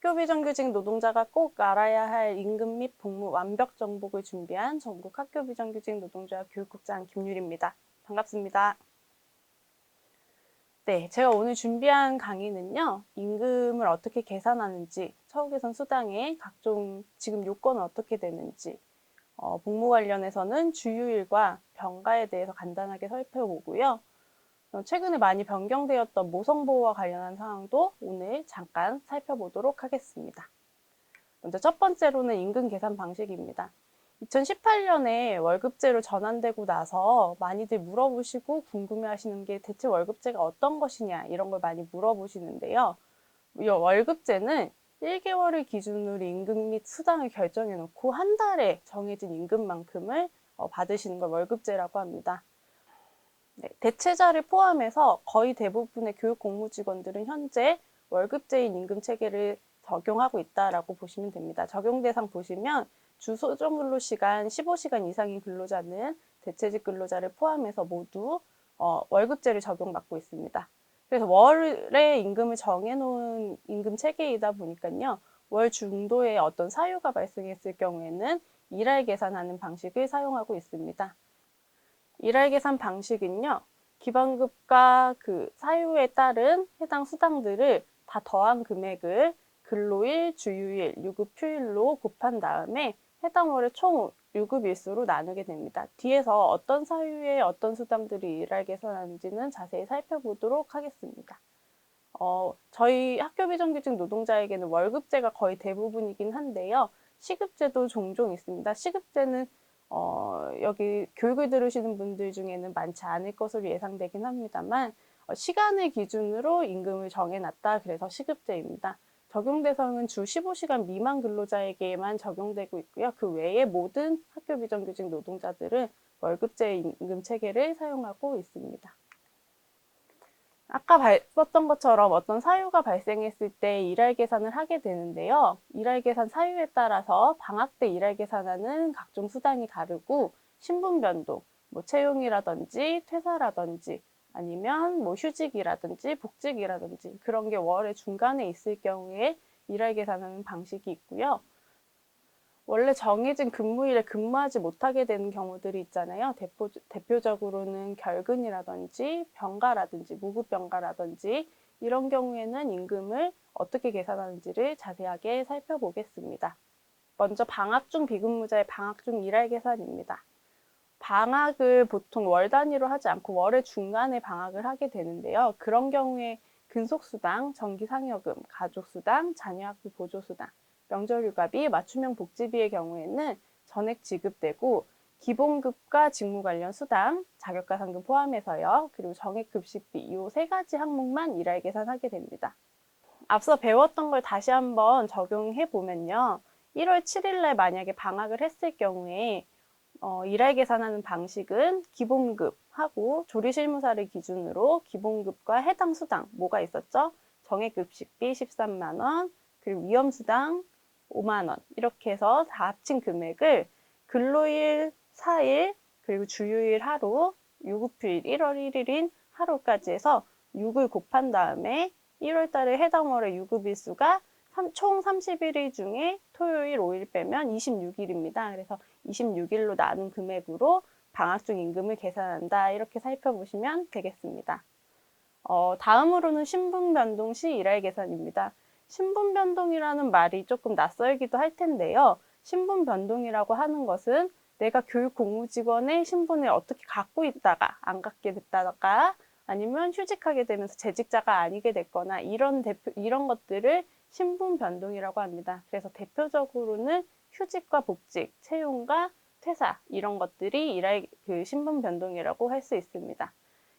학교 비정규직 노동자가 꼭 알아야 할 임금 및 복무 완벽 정복을 준비한 전국 학교 비정규직 노동자 교육국장 김유리입니다. 반갑습니다. 네, 제가 오늘 준비한 강의는요, 임금을 어떻게 계산하는지, 처우개선 수당의 각종 지금 요건은 어떻게 되는지, 복무 관련해서는 주휴일과 병가에 대해서 간단하게 살펴보고요. 최근에 많이 변경되었던 모성보호와 관련한 사항도 오늘 잠깐 살펴보도록 하겠습니다. 먼저 첫 번째로는 임금 계산 방식입니다. 2018년에 월급제로 전환되고 나서 많이들 물어보시고 궁금해하시는 게 대체 월급제가 어떤 것이냐 이런 걸 많이 물어보시는데요. 이 월급제는 1개월을 기준으로 임금 및 수당을 결정해 놓고 한 달에 정해진 임금만큼을 받으시는 걸 월급제라고 합니다. 네, 대체자를 포함해서 거의 대부분의 교육 공무직원들은 현재 월급제인 임금 체계를 적용하고 있다라고 보시면 됩니다. 적용 대상 보시면 주 소정 근로 시간 15시간 이상인 근로자는 대체직 근로자를 포함해서 모두 월급제를 적용받고 있습니다. 그래서 월에 임금을 정해놓은 임금 체계이다 보니까요. 월 중도에 어떤 사유가 발생했을 경우에는 일할 계산하는 방식을 사용하고 있습니다. 일할 계산 방식은요. 기본급과 그 사유에 따른 해당 수당들을 다 더한 금액을 근로일, 주휴일, 유급휴일로 곱한 다음에 해당 월의 총 유급일수로 나누게 됩니다. 뒤에서 어떤 사유에 어떤 수당들이 일할 계산하는지는 자세히 살펴보도록 하겠습니다. 저희 학교 비정규직 노동자에게는 월급제가 거의 대부분이긴 한데요. 시급제도 종종 있습니다. 시급제는 여기 교육을 들으시는 분들 중에는 많지 않을 것으로 예상되긴 합니다만 시간을 기준으로 임금을 정해놨다. 그래서 시급제입니다. 적용 대상은 주 15시간 미만 근로자에게만 적용되고 있고요. 그 외에 모든 학교 비정규직 노동자들은 월급제 임금 체계를 사용하고 있습니다. 아까 썼던 것처럼 어떤 사유가 발생했을 때 일할 계산을 하게 되는데요. 일할 계산 사유에 따라서 방학 때 일할 계산하는 각종 수당이 다르고 신분 변동, 뭐 채용이라든지 퇴사라든지 아니면 뭐 휴직이라든지 복직이라든지 그런 게 월의 중간에 있을 경우에 일할 계산하는 방식이 있고요. 원래 정해진 근무일에 근무하지 못하게 되는 경우들이 있잖아요. 대표적으로는 결근이라든지 병가라든지 무급병가라든지 이런 경우에는 임금을 어떻게 계산하는지를 자세하게 살펴보겠습니다. 먼저 방학 중 비근무자의 방학 중 일할 계산입니다. 방학을 보통 월 단위로 하지 않고 월의 중간에 방학을 하게 되는데요. 그런 경우에 근속수당, 정기상여금, 가족수당, 자녀학비 보조수당, 명절휴가비, 맞춤형 복지비의 경우에는 전액 지급되고 기본급과 직무 관련 수당, 자격가 상금 포함해서요. 그리고 정액급식비 이 세 가지 항목만 일할 계산하게 됩니다. 앞서 배웠던 걸 다시 한번 적용해 보면요. 1월 7일 날 만약에 방학을 했을 경우에 일할 계산하는 방식은 기본급하고 조리실무사를 기준으로 기본급과 해당 수당 뭐가 있었죠? 정액급식비 13만 원, 그리고 위험수당 5만 원 이렇게 해서 다 합친 금액을 근로일 4일, 그리고 주휴일 하루, 유급휴일 1월 1일인 하루까지 해서 6을 곱한 다음에 1월 달에 해당 월의 유급일수가 총 31일 중에 토요일 5일 빼면 26일입니다. 그래서 26일로 나눈 금액으로 방학 중 임금을 계산한다. 이렇게 살펴보시면 되겠습니다. 다음으로는 신분 변동 시 일할 계산입니다. 신분 변동이라는 말이 조금 낯설기도 할 텐데요. 신분 변동이라고 하는 것은 내가 교육 공무직원의 신분을 어떻게 갖고 있다가 안 갖게 됐다가 아니면 휴직하게 되면서 재직자가 아니게 됐거나 이런 것들을 신분 변동이라고 합니다. 그래서 대표적으로는 휴직과 복직, 채용과 퇴사 이런 것들이 신분 변동이라고 할 수 있습니다.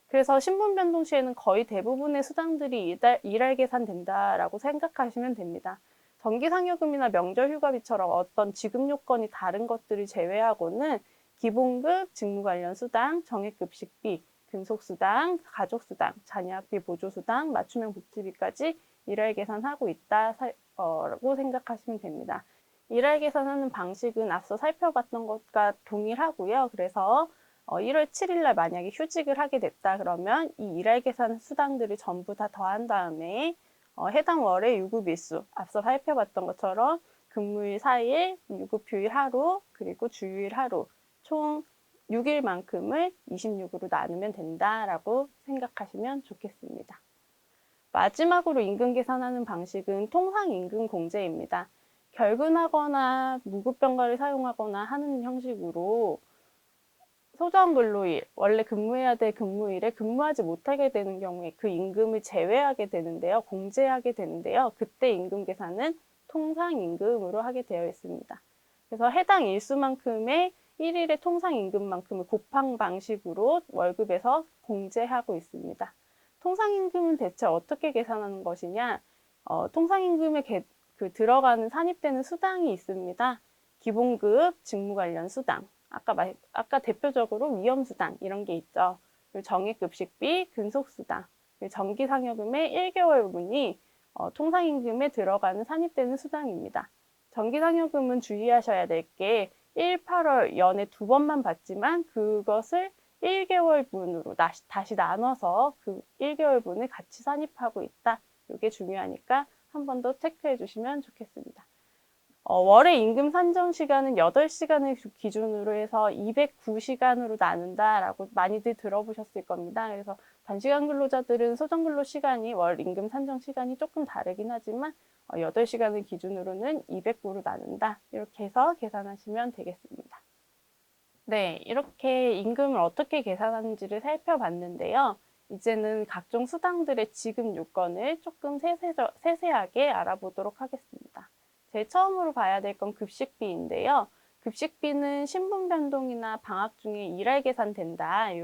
그래서 신분 변동 시에는 거의 대부분의 수당들이 일할 계산된다라고 생각하시면 됩니다. 정기상여금이나 명절휴가비처럼 어떤 지급 요건이 다른 것들을 제외하고는 기본급, 직무 관련 수당, 정액급식비, 근속수당, 가족수당, 자녀학비 보조수당, 맞춤형 복지비까지 일할 계산하고 있다고 생각하시면 됩니다. 일할 계산하는 방식은 앞서 살펴봤던 것과 동일하고요. 그래서 1월 7일 날 만약에 휴직을 하게 됐다 그러면 이 일할 계산 수당들을 전부 다 더한 다음에 해당 월의 유급일수, 앞서 살펴봤던 것처럼 근무일 4일, 유급휴일 하루, 그리고 주휴일 하루, 총 6일만큼을 26으로 나누면 된다라고 생각하시면 좋겠습니다. 마지막으로 임금 계산하는 방식은 통상임금 공제입니다. 결근하거나 무급병가를 사용하거나 하는 형식으로 소정 근로일, 원래 근무해야 될 근무일에 근무하지 못하게 되는 경우에 그 임금을 제외하게 되는데요. 공제하게 되는데요. 그때 임금 계산은 통상임금으로 하게 되어 있습니다. 그래서 해당 일수만큼의 1일의 통상임금만큼을 곱한 방식으로 월급에서 공제하고 있습니다. 통상임금은 대체 어떻게 계산하는 것이냐? 통상임금에 들어가는 산입되는 수당이 있습니다. 기본급, 직무 관련 수당, 아까 대표적으로 위험수당 이런 게 있죠. 정액급식비, 근속수당, 정기상여금의 1개월분이 통상임금에 들어가는 산입되는 수당입니다. 정기상여금은 주의하셔야 될 게 1, 8월 연에 2번만 받지만 그것을 1개월분으로 다시 나눠서 그 1개월분을 같이 산입하고 있다. 이게 중요하니까 한 번 더 체크해 주시면 좋겠습니다. 월의 임금 산정 시간은 8시간을 기준으로 해서 209시간으로 나눈다라고 많이들 들어보셨을 겁니다. 그래서 단시간 근로자들은 소정 근로 시간이 월 임금 산정 시간이 조금 다르긴 하지만 8시간을 기준으로는 209로 나눈다. 이렇게 해서 계산하시면 되겠습니다. 네, 이렇게 임금을 어떻게 계산하는지를 살펴봤는데요. 이제는 각종 수당들의 지급 요건을 조금 세세하게 알아보도록 하겠습니다. 제일 처음으로 봐야 될 건 급식비인데요. 급식비는 신분 변동이나 방학 중에 일할 계산된다. 이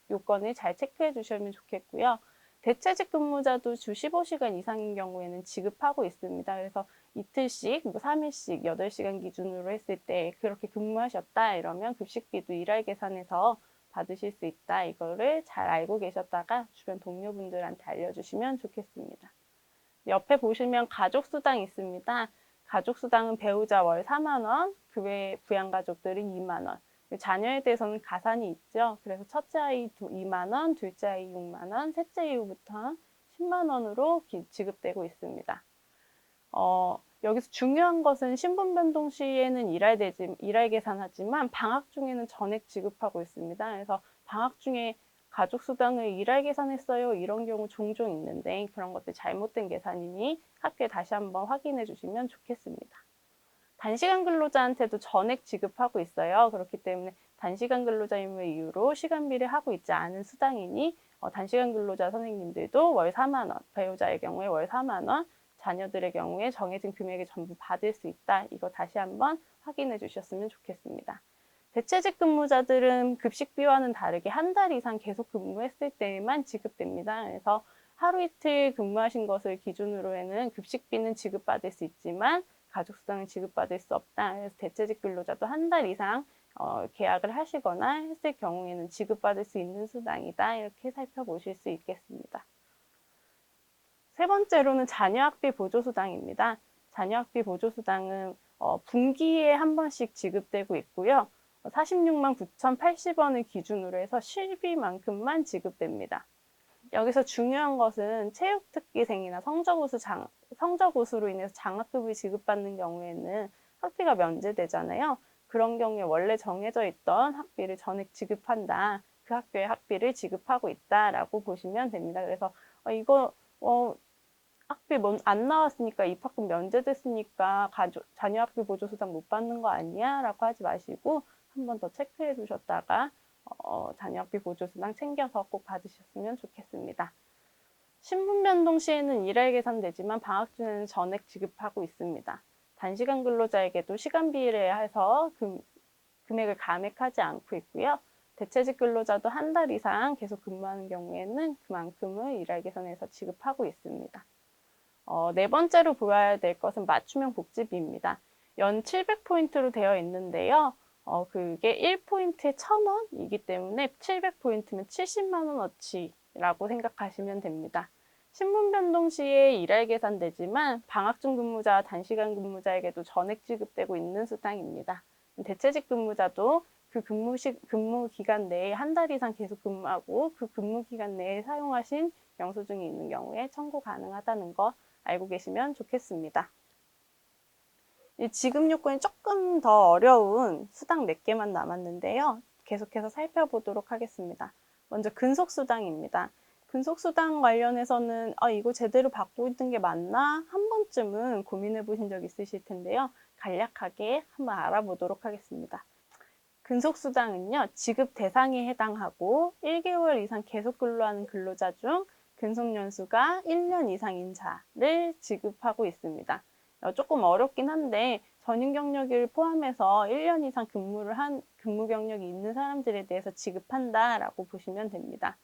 요건을 잘 체크해 주시면 좋겠고요. 대체직 근무자도 주 15시간 이상인 경우에는 지급하고 있습니다. 그래서 이틀씩, 3일씩 8시간 기준으로 했을 때 그렇게 근무하셨다 이러면 급식비도 일할 계산해서 받으실 수 있다. 이거를 잘 알고 계셨다가 주변 동료분들한테 알려주시면 좋겠습니다. 옆에 보시면 가족수당 있습니다. 가족수당은 배우자 월 4만 원, 그 외에 부양가족들은 2만 원. 자녀에 대해서는 가산이 있죠. 그래서 첫째 아이 2만 원, 둘째 아이 6만 원, 셋째 이후부터 10만 원으로 지급되고 있습니다. 여기서 중요한 것은 신분 변동 시에는 일할 계산하지만 방학 중에는 전액 지급하고 있습니다. 그래서 방학 중에 가족수당을 일할 계산했어요. 이런 경우 종종 있는데 그런 것들 잘못된 계산이니 학교에 다시 한번 확인해 주시면 좋겠습니다. 단시간 근로자한테도 전액 지급하고 있어요. 그렇기 때문에 단시간 근로자임을 이유로 시간비를 하고 있지 않은 수당이니 단시간 근로자 선생님들도 월 4만 원, 배우자의 경우에 월 4만 원, 자녀들의 경우에 정해진 금액을 전부 받을 수 있다. 이거 다시 한번 확인해 주셨으면 좋겠습니다. 대체직 근무자들은 급식비와는 다르게 한 달 이상 계속 근무했을 때만 지급됩니다. 그래서 하루 이틀 근무하신 것을 기준으로 해는 급식비는 지급받을 수 있지만 가족수당은 지급받을 수 없다. 그래서 대체직 근로자도 한 달 이상 계약을 하시거나 했을 경우에는 지급받을 수 있는 수당이다. 이렇게 살펴보실 수 있겠습니다. 세 번째로는 자녀학비 보조수당입니다. 자녀학비 보조수당은 분기에 한 번씩 지급되고 있고요. 46만 9,080원을 기준으로 해서 실비만큼만 지급됩니다. 여기서 중요한 것은 체육특기생이나 성적우수로 인해서 장학금을 지급받는 경우에는 학비가 면제되잖아요. 그런 경우에 원래 정해져 있던 학비를 전액 지급한다. 그 학교의 학비를 지급하고 있다라고 보시면 됩니다. 그래서 이거 학비 안 나왔으니까 입학금 면제됐으니까 자녀학비 보조수당 못 받는 거 아니야? 라고 하지 마시고 한 번 더 체크해 주셨다가 자녀학비 보조수당 챙겨서 꼭 받으셨으면 좋겠습니다. 신분 변동 시에는 일할 계산되지만 방학 중에는 전액 지급하고 있습니다. 단시간 근로자에게도 시간비를 해서 금액을 감액하지 않고 있고요. 대체직 근로자도 한 달 이상 계속 근무하는 경우에는 그만큼을 일할 계산해서 지급하고 있습니다. 네 번째로 보아야 될 것은 맞춤형 복지비입니다. 연 700포인트로 되어 있는데요. 그게 1포인트에 1,000원이기 때문에 700포인트면 70만 원어치라고 생각하시면 됩니다. 신분 변동 시에 일할 계산되지만 방학 중 근무자와 단시간 근무자에게도 전액 지급되고 있는 수당입니다. 대체직 근무자도 그 근무 기간 내에 한 달 이상 계속 근무하고 그 근무 기간 내에 사용하신 영수증이 있는 경우에 청구 가능하다는 거 알고 계시면 좋겠습니다. 이 지급 요건이 조금 더 어려운 수당 몇 개만 남았는데요. 계속해서 살펴보도록 하겠습니다. 먼저 근속수당입니다. 근속수당 관련해서는 이거 제대로 받고 있는 게 맞나? 한 번쯤은 고민해 보신 적 있으실 텐데요. 간략하게 한번 알아보도록 하겠습니다. 근속수당은요, 지급 대상에 해당하고 1개월 이상 계속 근로하는 근로자 중 근속연수가 1년 이상인 자를 지급하고 있습니다. 조금 어렵긴 한데 전임 경력을 포함해서 1년 이상 근무를 한 근무 경력이 있는 사람들에 대해서 지급한다라고 보시면 됩니다.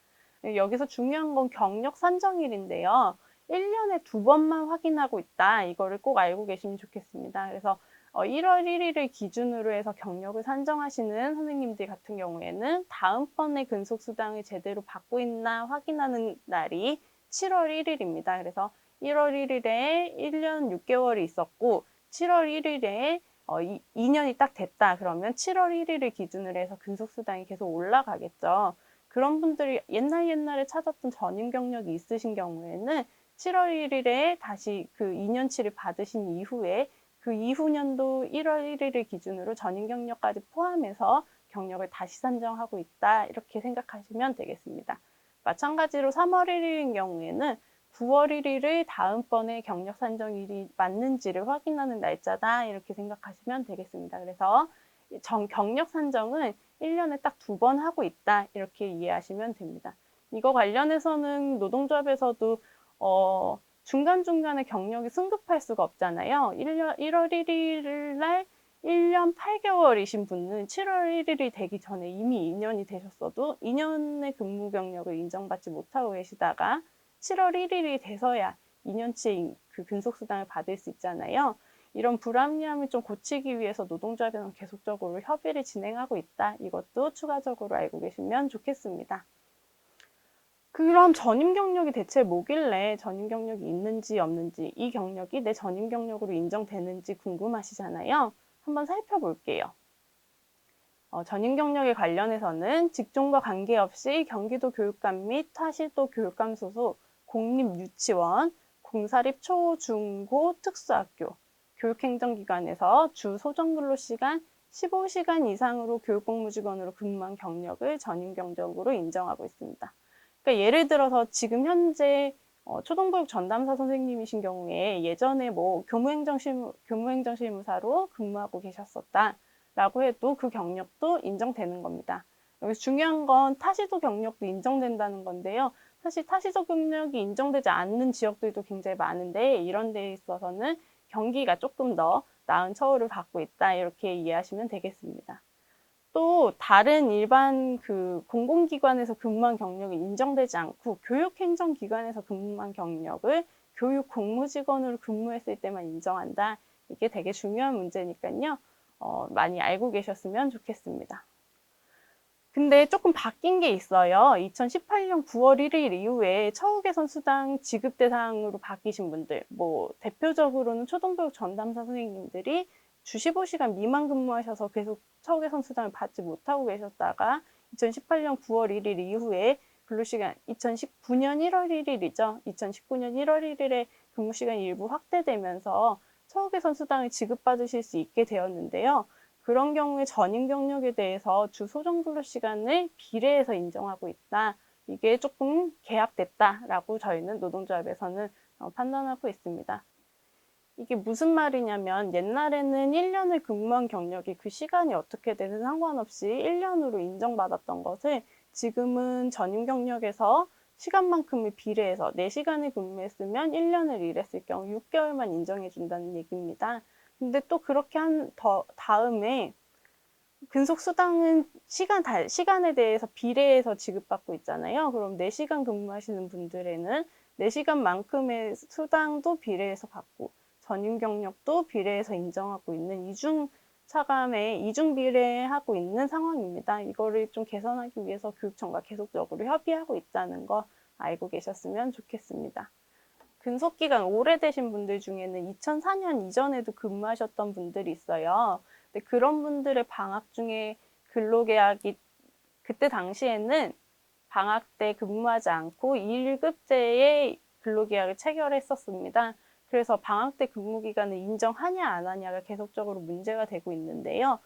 여기서 중요한 건 경력 산정일인데요. 1년에 2번만 확인하고 있다. 이거를 꼭 알고 계시면 좋겠습니다. 그래서 1월 1일을 기준으로 해서 경력을 산정하시는 선생님들 같은 경우에는 다음번에 근속수당을 제대로 받고 있나 확인하는 날이 7월 1일입니다. 그래서 1월 1일에 1년 6개월이 있었고 7월 1일에 2년이 딱 됐다. 그러면 7월 1일을 기준으로 해서 근속수당이 계속 올라가겠죠. 그런 분들이 옛날에 찾았던 전임 경력이 있으신 경우에는 7월 1일에 다시 그 2년치를 받으신 이후에 그 이후 년도 1월 1일을 기준으로 전임 경력까지 포함해서 경력을 다시 산정하고 있다. 이렇게 생각하시면 되겠습니다. 마찬가지로 3월 1일인 경우에는 9월 1일을 다음번에 경력 산정일이 맞는지를 확인하는 날짜다. 이렇게 생각하시면 되겠습니다. 그래서 경력 산정은 1년에 딱 2번 하고 있다. 이렇게 이해하시면 됩니다. 이거 관련해서는 노동조합에서도 중간중간에 경력이 승급할 수가 없잖아요. 1월 1일 날 1년 8개월이신 분은 7월 1일이 되기 전에 이미 2년이 되셨어도 2년의 근무 경력을 인정받지 못하고 계시다가 7월 1일이 돼서야 2년치 그 근속수당을 받을 수 있잖아요. 이런 불합리함을 좀 고치기 위해서 노동조합에서는 계속적으로 협의를 진행하고 있다. 이것도 추가적으로 알고 계시면 좋겠습니다. 그럼 전임 경력이 대체 뭐길래 전임 경력이 있는지 없는지, 이 경력이 내 전임 경력으로 인정되는지 궁금하시잖아요. 한번 살펴볼게요. 전임 경력에 관련해서는 직종과 관계없이 경기도 교육감 및 타시도 교육감 소속 공립유치원, 공사립 초, 중, 고 특수학교, 교육행정기관에서 주 소정근로시간 15시간 이상으로 교육공무직원으로 근무한 경력을 전임 경력으로 인정하고 있습니다. 그러니까 예를 들어서 지금 현재 초등교육 전담사 선생님이신 경우에 예전에 뭐 교무행정실무사로 근무하고 계셨었다라고 해도 그 경력도 인정되는 겁니다. 여기서 중요한 건 타시도 경력도 인정된다는 건데요. 사실 타시도 경력이 인정되지 않는 지역들도 굉장히 많은데 이런 데에 있어서는 경기가 조금 더 나은 처우를 받고 있다 이렇게 이해하시면 되겠습니다. 또 다른 일반 그 공공기관에서 근무한 경력이 인정되지 않고 교육행정기관에서 근무한 경력을 교육공무직원으로 근무했을 때만 인정한다. 이게 되게 중요한 문제니까요. 많이 알고 계셨으면 좋겠습니다. 근데 조금 바뀐 게 있어요. 2018년 9월 1일 이후에 처우개선 수당 지급 대상으로 바뀌신 분들, 뭐 대표적으로는 초등교육 전담사 선생님들이 주 15시간 미만 근무하셔서 계속 처우개선 수당을 받지 못하고 계셨다가 2018년 9월 1일 이후에 근로시간 2019년 1월 1일이죠. 2019년 1월 1일에 근무시간이 일부 확대되면서 처우개선 수당을 지급받으실 수 있게 되었는데요. 그런 경우에 전임 경력에 대해서 주 소정 근로 시간을 비례해서 인정하고 있다. 이게 조금 개합됐다라고 저희는 노동조합에서는 판단하고 있습니다. 이게 무슨 말이냐면 옛날에는 1년을 근무한 경력이 그 시간이 어떻게 되든 상관없이 1년으로 인정받았던 것을 지금은 전임 경력에서 시간만큼을 비례해서 4시간을 근무했으면 1년을 일했을 경우 6개월만 인정해 준다는 얘기입니다. 근데 또 그렇게 한 다음에 근속수당은 시간에 대해서 비례해서 지급받고 있잖아요. 그럼 4시간 근무하시는 분들에는 4시간만큼의 수당도 비례해서 받고 전임 경력도 비례해서 인정하고 있는 이중 비례하고 있는 상황입니다. 이거를 좀 개선하기 위해서 교육청과 계속적으로 협의하고 있다는 거 알고 계셨으면 좋겠습니다. 근속기간 오래되신 분들 중에는 2004년 이전에도 근무하셨던 분들이 있어요. 근데 그런 분들의 방학 중에 근로계약이 그때 당시에는 방학 때 근무하지 않고 1급제의 근로계약을 체결했었습니다. 그래서 방학 때 근무 기간을 인정하냐 안 하냐가 계속적으로 문제가 되고 있는데요.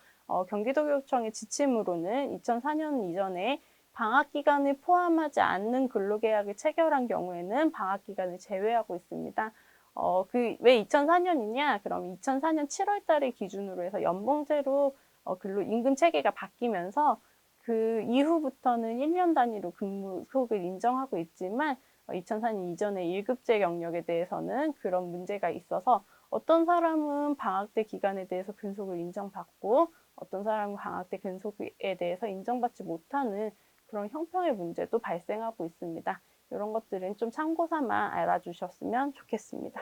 경기도교육청의 지침으로는 2004년 이전에 방학 기간을 포함하지 않는 근로계약을 체결한 경우에는 방학 기간을 제외하고 있습니다. 왜 2004년이냐? 그럼 2004년 7월 달을 기준으로 해서 연봉제로 임금 체계가 바뀌면서 그 이후부터는 1년 단위로 근무 소득을 인정하고 있지만 2004년 이전의 1급제 경력에 대해서는 그런 문제가 있어서 어떤 사람은 방학 때 기간에 대해서 근속을 인정받고 어떤 사람은 방학 때 근속에 대해서 인정받지 못하는 그런 형평의 문제도 발생하고 있습니다. 이런 것들은 좀 참고 삼아 알아주셨으면 좋겠습니다.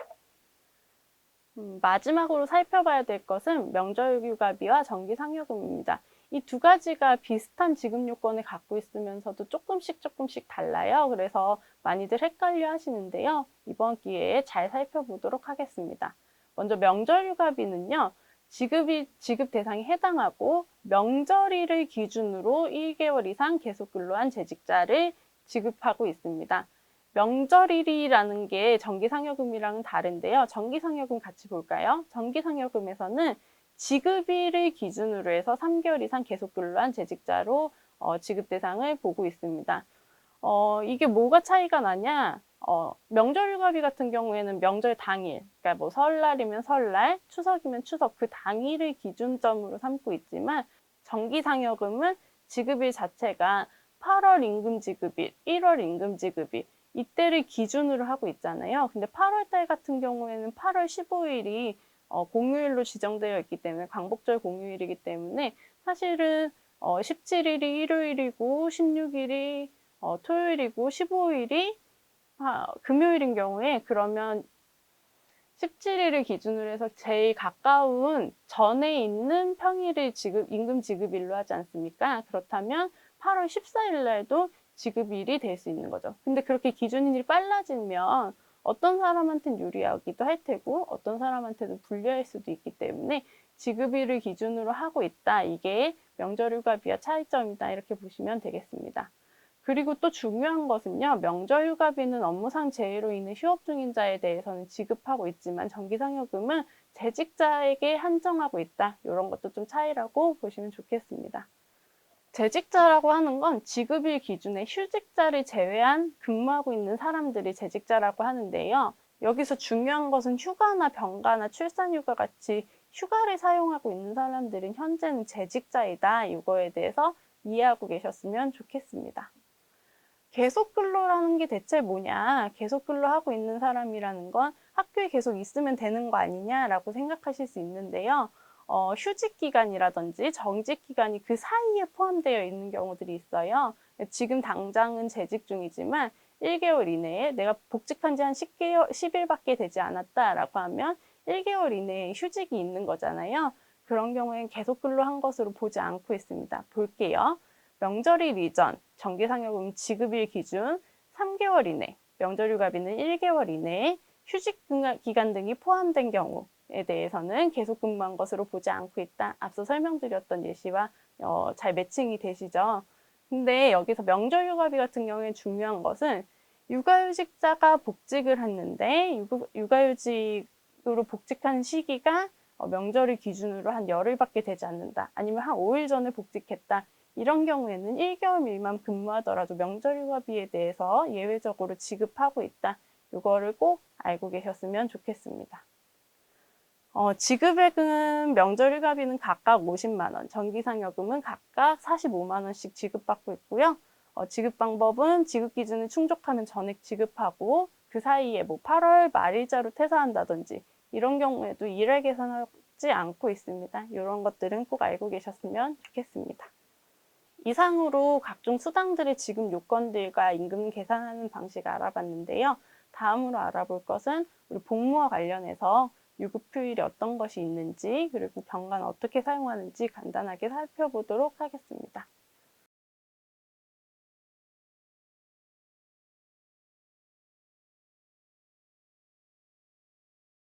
마지막으로 살펴봐야 될 것은 명절휴가비와 정기상여금입니다. 이 두 가지가 비슷한 지급 요건을 갖고 있으면서도 조금씩 달라요. 그래서 많이들 헷갈려 하시는데요. 이번 기회에 잘 살펴보도록 하겠습니다. 먼저 명절휴가비는요. 지급 대상에 해당하고 명절일을 기준으로 1개월 이상 계속 근로한 재직자를 지급하고 있습니다. 명절일이라는 게 정기상여금이랑은 다른데요. 정기상여금 같이 볼까요? 정기상여금에서는 지급일을 기준으로 해서 3개월 이상 계속 근로한 재직자로 지급 대상을 보고 있습니다. 이게 뭐가 차이가 나냐? 명절휴가비 같은 경우에는 명절 당일, 그러니까 뭐 설날이면 설날, 추석이면 추석 그 당일을 기준점으로 삼고 있지만 정기상여금은 지급일 자체가 8월 임금 지급일, 1월 임금 지급일 이때를 기준으로 하고 있잖아요. 근데 8월 달 같은 경우에는 8월 15일이 공휴일로 지정되어 있기 때문에 광복절 공휴일이기 때문에 사실은 17일이 일요일이고 16일이 토요일이고 15일이 금요일인 경우에 그러면 17일을 기준으로 해서 제일 가까운 전에 있는 평일을 임금 지급일로 하지 않습니까? 그렇다면 8월 14일 날도 지급일이 될 수 있는 거죠. 근데 그렇게 기준일이 빨라지면 어떤 사람한테는 유리하기도 할 테고 어떤 사람한테는 불리할 수도 있기 때문에 지급일을 기준으로 하고 있다. 이게 명절휴가비와 차이점이다. 이렇게 보시면 되겠습니다. 그리고 또 중요한 것은요. 명절휴가비는 업무상 재해로 인해 휴업 중인 자에 대해서는 지급하고 있지만 정기상여금은 재직자에게 한정하고 있다. 이런 것도 좀 차이라고 보시면 좋겠습니다. 재직자라고 하는 건 지급일 기준에 휴직자를 제외한 근무하고 있는 사람들이 재직자라고 하는데요. 여기서 중요한 것은 휴가나 병가나 출산휴가 같이 휴가를 사용하고 있는 사람들은 현재는 재직자이다. 이거에 대해서 이해하고 계셨으면 좋겠습니다. 계속 근로라는 게 대체 뭐냐? 계속 근로하고 있는 사람이라는 건 학교에 계속 있으면 되는 거 아니냐라고 생각하실 수 있는데요. 휴직 기간이라든지 정직 기간이 그 사이에 포함되어 있는 경우들이 있어요. 지금 당장은 재직 중이지만 1개월 이내에 내가 복직한 지 한 10일밖에 되지 않았다라고 하면 1개월 이내에 휴직이 있는 거잖아요. 그런 경우에는 계속 근로한 것으로 보지 않고 있습니다. 볼게요. 명절일 이전, 정기상여금 지급일 기준 3개월 이내, 명절휴가비는 1개월 이내에 휴직 기간 등이 포함된 경우에 대해서는 계속 근무한 것으로 보지 않고 있다. 앞서 설명드렸던 예시와 잘 매칭이 되시죠? 근데 여기서 명절휴가비 같은 경우에 중요한 것은 육아휴직자가 복직을 했는데 육아휴직으로 복직한 시기가 명절을 기준으로 한 열흘밖에 되지 않는다. 아니면 한 5일 전에 복직했다. 이런 경우에는 1개월 미만 근무하더라도 명절휴가비에 대해서 예외적으로 지급하고 있다. 이거를 꼭 알고 계셨으면 좋겠습니다. 지급액은 명절휴가비는 각각 50만 원, 정기상여금은 각각 45만 원씩 지급받고 있고요. 지급 방법은 지급 기준을 충족하면 전액 지급하고 그 사이에 뭐 8월 말일자로 퇴사한다든지 이런 경우에도 일할 계산하지 않고 있습니다. 이런 것들은 꼭 알고 계셨으면 좋겠습니다. 이상으로 각종 수당들의 지급 요건들과 임금 계산하는 방식을 알아봤는데요. 다음으로 알아볼 것은 우리 복무와 관련해서 유급휴일이 어떤 것이 있는지 그리고 병가는 어떻게 사용하는지 간단하게 살펴보도록 하겠습니다.